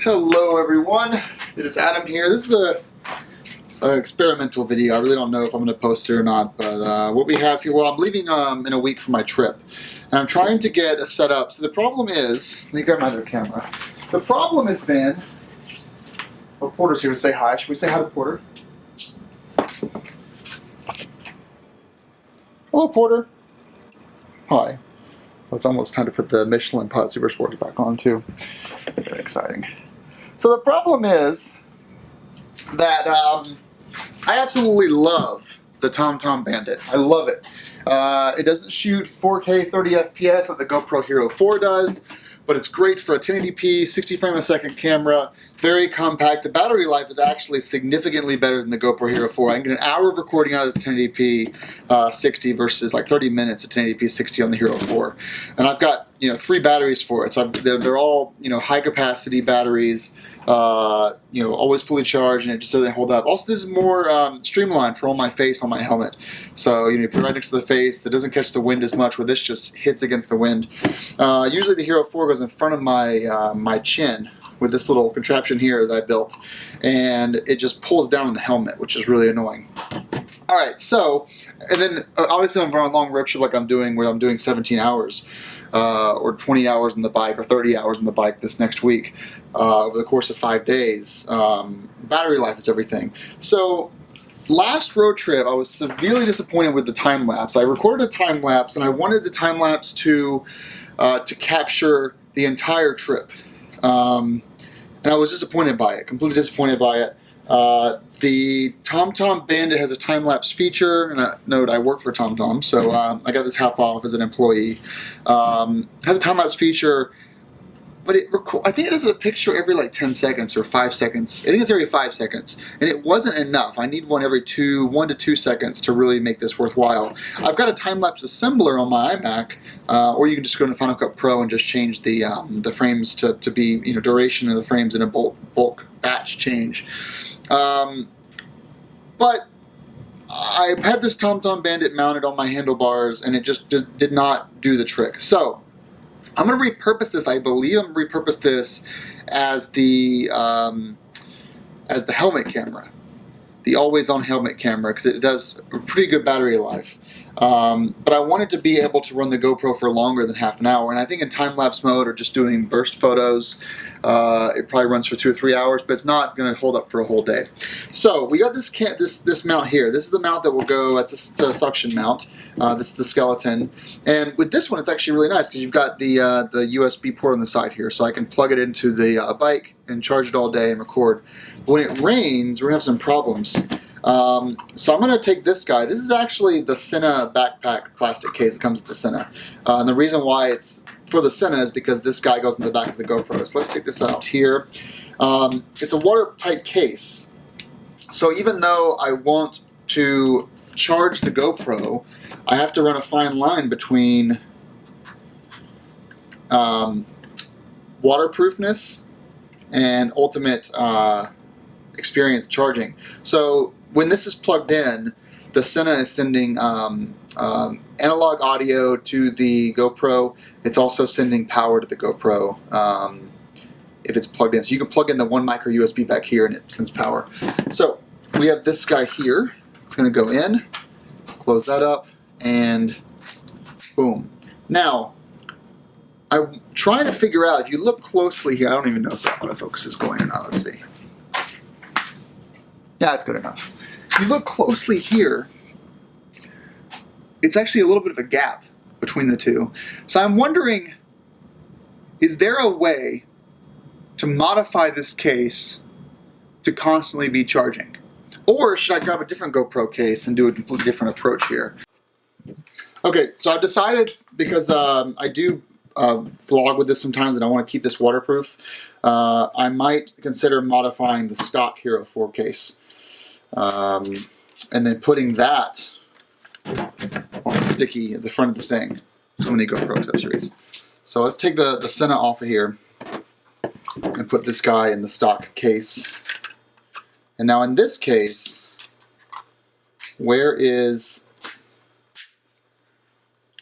Hello everyone, it is Adam here. This is an experimental video. I really don't know if I'm going to post it or not, but what we have here, well, I'm leaving in a week for my trip, and I'm trying to get a setup. So the problem is, let me grab my other camera. The problem has been, oh, Porter's here to say hi. Should we say hi to Porter? Hello, Porter. Hi. Well, it's almost time to put the Michelin Pod Super Sports back on too. Very exciting. So the problem is that I absolutely love the TomTom Bandit. I love it. It doesn't shoot 4K 30 FPS like the GoPro Hero 4 does, but it's great for a 1080p 60 frame a second camera. Very compact. The battery life is actually significantly better than the GoPro Hero 4. I can get an hour of recording out of this 1080p 60 versus like 30 minutes at 1080p 60 on the Hero 4. And I've got 3 batteries for it. So they're all high capacity batteries. Always fully charged, and it just doesn't hold up. Also, this is more streamlined for all my face on my helmet. So you put it right next to the face. That doesn't catch the wind as much, where this just hits against the wind. Usually the Hero 4 goes in front of my my chin with this little contraption here that I built, and it just pulls down on the helmet, which is really annoying. Alright, so, and then obviously I'm on a long road trip like I'm doing, where I'm doing 17 hours. Or 20 hours on the bike, or 30 hours on the bike this next week, over the course of 5 days. Battery life is everything. So last road trip I was severely disappointed with the time lapse. I recorded a time lapse, and I wanted the time lapse to capture the entire trip, and I was disappointed by it, completely disappointed by it. The TomTom Bandit has a time-lapse feature, and note I work for TomTom, so I got this half off as an employee. Has a time-lapse feature, but I think it does a picture every like 10 seconds or 5 seconds. I think it's every 5 seconds, and it wasn't enough. I need one every 1 to 2 seconds to really make this worthwhile. I've got a time-lapse assembler on my iMac, or you can just go to Final Cut Pro and just change the frames to be duration of the frames in a bulk batch change. But I've had this TomTom Bandit mounted on my handlebars, and it just did not do the trick. So I'm going to repurpose this. I believe I'm going to repurpose this as the helmet camera, the always-on helmet camera, because it does a pretty good battery life. But I wanted to be able to run the GoPro for longer than half an hour, and I think in time-lapse mode or just doing burst photos, it probably runs for 2 or 3 hours, but it's not going to hold up for a whole day. So we got this mount here. This is the mount that will go. It's a suction mount. This is the skeleton, and with this one, it's actually really nice because you've got the USB port on the side here, so I can plug it into the bike and charge it all day and record. But when it rains, we're gonna have some problems. So I'm going to take this guy. This is actually the Sena backpack plastic case that comes with the Sena. And the reason why it's for the Sena is because this guy goes in the back of the GoPro. So let's take this out here. It's a watertight case. So even though I want to charge the GoPro, I have to run a fine line between waterproofness and ultimate experience charging. So when this is plugged in, the Sena is sending analog audio to the GoPro. It's also sending power to the GoPro if it's plugged in. So you can plug in the 1 micro USB back here, and it sends power. So we have this guy here. It's going to go in, close that up, and boom. Now, I'm trying to figure out, if you look closely here, I don't even know if that autofocus is going or not. Let's see. Yeah, it's good enough. If you look closely here, it's actually a little bit of a gap between the two. So I'm wondering, is there a way to modify this case to constantly be charging? Or should I grab a different GoPro case and do a completely different approach here? Okay, so I've decided, because I do vlog with this sometimes and I want to keep this waterproof, I might consider modifying the stock Hero 4 case. And then putting that on the sticky at the front of the thing. So many GoPro accessories. So let's take the Sena off of here and put this guy in the stock case. And now in this case, where is...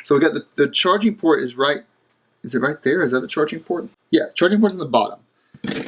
So we got the charging port is right... Is it right there? Is that the charging port? Yeah, charging port's in the bottom.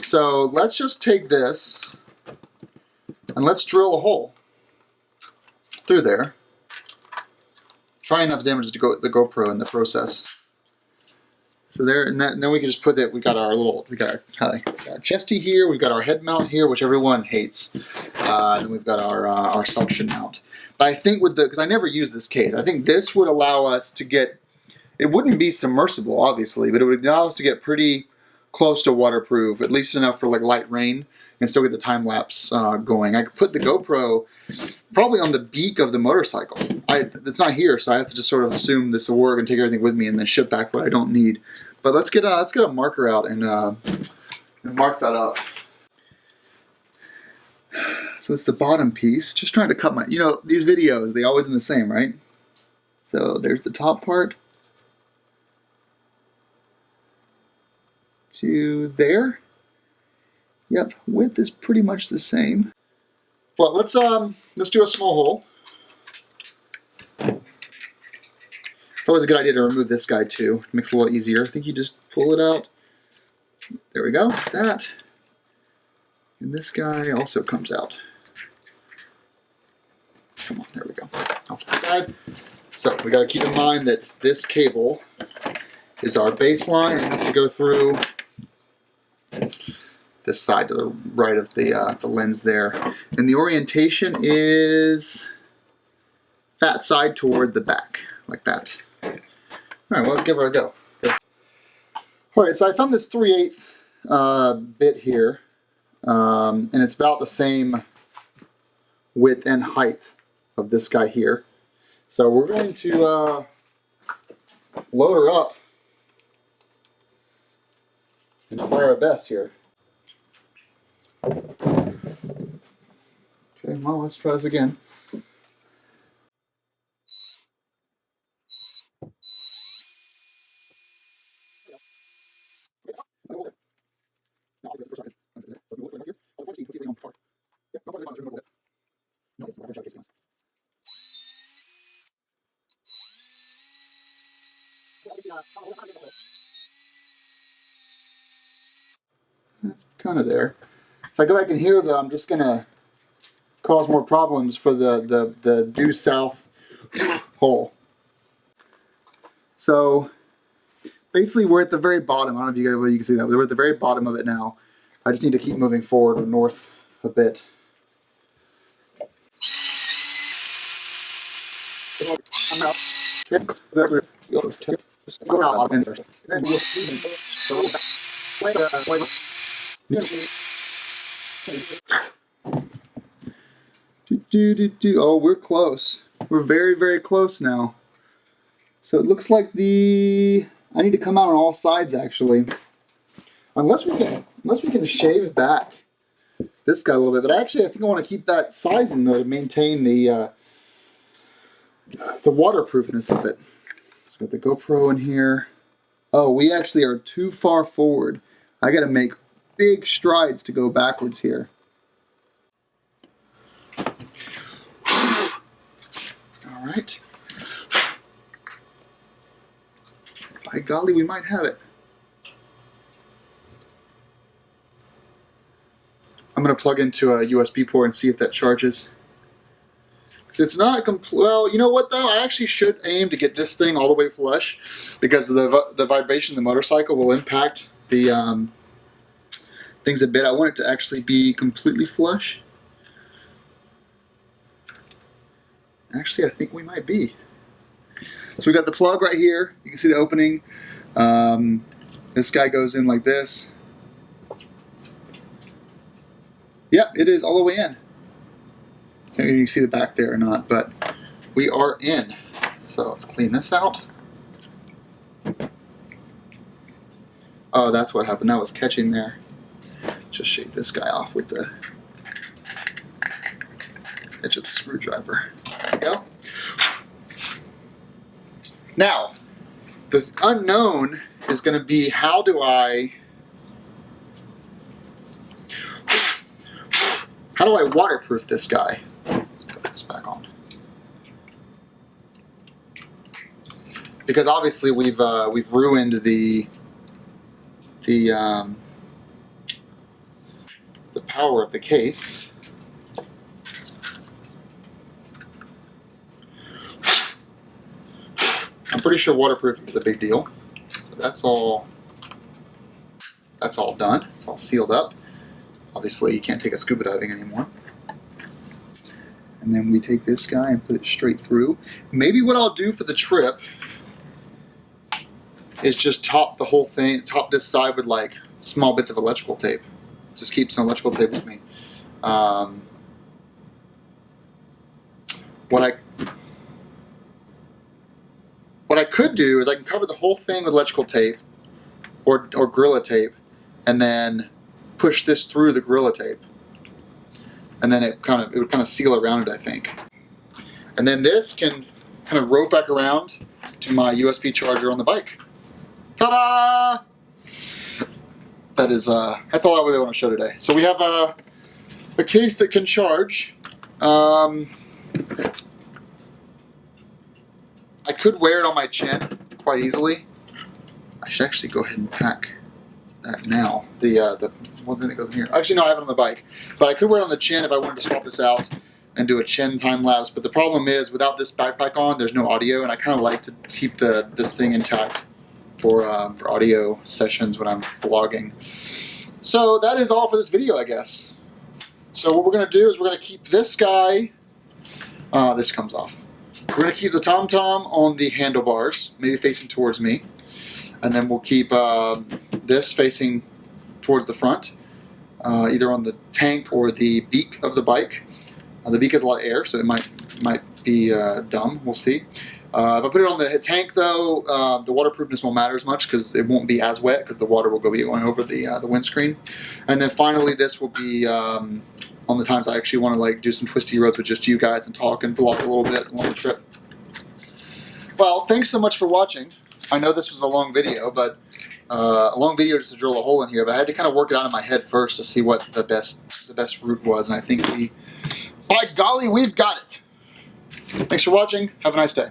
So let's just take this and let's drill a hole through there. Try enough damage to the GoPro in the process. So there, and then we can just put that. We got our chesty here. We've got our head mount here, which everyone hates. And then we've got our suction mount. But I think because I never used this case, I think this would allow us to get. It wouldn't be submersible, obviously, but it would allow us to get pretty close to waterproof, at least enough for like light rain, and still get the time lapse going. I could put the GoPro probably on the beak of the motorcycle. It's not here, so I have to just sort of assume this will work and take everything with me, and then ship back what I don't need. But let's get a marker out and mark that up. So it's the bottom piece. Just trying to cut my. These videos, they always in the same, right? So there's the top part to there. Yep, width is pretty much the same. Well, let's do a small hole. It's always a good idea to remove this guy too. It makes it a little easier. I think you just pull it out. There we go. That. And this guy also comes out. Come on, there we go. Off the side. So we got to keep in mind that this cable is our baseline. It has to go through this side to the right of the lens there. And the orientation is fat side toward the back, like that. All right, well, let's give her a go. Okay. All right, so I found this 3/8 bit here, and it's about the same width and height of this guy here. So we're going to load her up and try our best here. Okay, well, let's try this again. That's kind of there. If I go back in here, though, I'm just going to cause more problems for the due south hole. So basically we're at the very bottom. I don't know if you can see that, but we're at the very bottom of it now. I just need to keep moving forward or north a bit. I'm out. Oh, we're close. We're very, very close now. So it looks like I need to come out on all sides actually. Unless we can shave back this guy a little bit. But actually I think I want to keep that sizing though to maintain the waterproofness of it. So got the GoPro in here. Oh, we actually are too far forward. I gotta make big strides to go backwards here. All right. By golly, we might have it. I'm going to plug into a USB port and see if that charges. It's not well, you know what though? I actually should aim to get this thing all the way flush because the vibration of the motorcycle will impact the things a bit. I want it to actually be completely flush. Actually, I think we might be. So we got the plug right here. You can see the opening. This guy goes in like this. Yep, it is all the way in. I don't know if you can see the back there or not, but we are in. So let's clean this out. Oh, that's what happened. That was catching there. Just shake this guy off with the edge of the screwdriver. There we go. Now, the unknown is going to be how do I waterproof this guy? Let's put this back on. Because obviously we've ruined the power of the case. I'm pretty sure waterproofing is a big deal. So that's all done. It's all sealed up. Obviously, you can't take it scuba diving anymore. And then we take this guy and put it straight through. Maybe what I'll do for the trip is just top the whole thing, top this side with like small bits of electrical tape. Just keep some electrical tape with me. What I could do is I can cover the whole thing with electrical tape or Gorilla tape, and then push this through the Gorilla tape, and then it would kind of seal around it, I think. And then this can kind of rope back around to my USB charger on the bike. Ta-da! That's all I really want to show today. So we have a case that can charge. I could wear it on my chin quite easily. I should actually go ahead and pack that now. The one thing that goes in here. Actually, no, I have it on the bike. But I could wear it on the chin if I wanted to swap this out and do a chin time lapse. But the problem is, without this backpack on, there's no audio, and I kind of like to keep this thing intact for audio sessions when I'm vlogging. So that is all for this video, I guess. So what we're going to do is we're going to keep this guy. This comes off. We're going to keep the TomTom on the handlebars, maybe facing towards me. And then we'll keep this facing towards the front, either on the tank or the beak of the bike. The beak has a lot of air, so it might be dumb. We'll see. If I put it on the tank, though, the waterproofness won't matter as much because it won't be as wet because the water will be going over the windscreen. And then finally, this will be on the times I actually want to like do some twisty roads with just you guys and talk and vlog a little bit along the trip. Well, thanks so much for watching. I know this was a long video, but a long video just to drill a hole in here. But I had to kind of work it out in my head first to see what the best route was, and I think by golly, we've got it. Thanks for watching. Have a nice day.